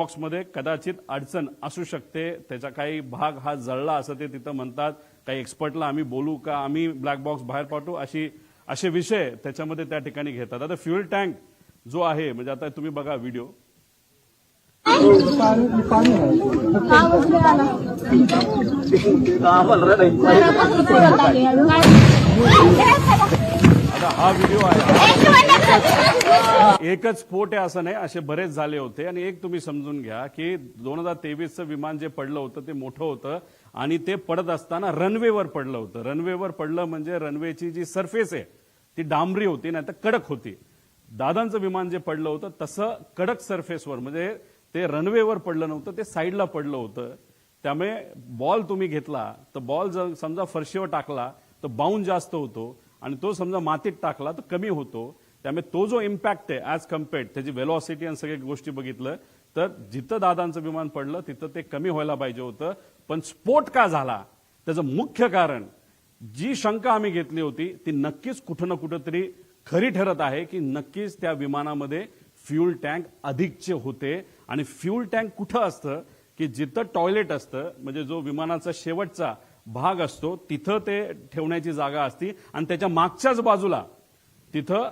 बॉक्समध्ये कदाचित अडचण असू शकते, त्याचा काही भाग हा जळला असं ते तिथं म्हणतात. काही एक्सपर्टला आम्ही बोलू का, आम्ही ब्लॅक बॉक्स बाहेर पाठवू, असे विषय त्याच्यामध्ये त्या ठिकाणी घेतात. आता फ्युएल टँक जो आहे, म्हणजे आता तुम्ही बघा व्हिडिओ. आता हा व्हिडिओ आहे, एकच स्फोट आहे असं नाही, असे बरेच झाले होते. आणि एक तुम्ही समजून घ्या की 2023चं विमान जे पडलं होतं ते मोठं होतं आणि ते पडत असताना रनवेवर पडलं होतं. रनवेवर पडलं म्हणजे रनवेची जी सरफेस आहे ती डांबरी होती, नाही तर कडक होती. दादांचं विमान जे पडलं होतं तसं कडक सरफेसवर, म्हणजे ते रनवेवर पडलं नव्हतं, ते साईडला पडलं होतं. त्यामुळे बॉल तुम्ही घेतला तर बॉल जर समजा फरशीवर टाकला तर बाउंड जास्त होतो आणि तो समजा मातीत टाकला तर कमी होतो. त्यामुळे तो जो इम्पॅक्ट आहे ॲज कम्पेअर्ड, त्याची वेलॉसिटी आणि सगळ्या गोष्टी बघितलं तर जिथं दादांचं विमान पडलं तिथं ते कमी व्हायला पाहिजे होतं. पण स्फोट का झाला त्याचं मुख्य कारण, जी शंका आम्ही घेतली होती ती नक्कीच कुठं ना कुठंतरी खरी ठरत आहे की नक्कीच त्या विमानामध्ये फ्यूल टँक अधिकचे होते. आणि फ्यूल टँक कुठं असतं की जिथं टॉयलेट असतं, म्हणजे जो विमानाचा शेवटचा भाग असतो तिथं ते ठेवण्याची जागा असती आणि त्याच्या मागच्याच बाजूला तिथं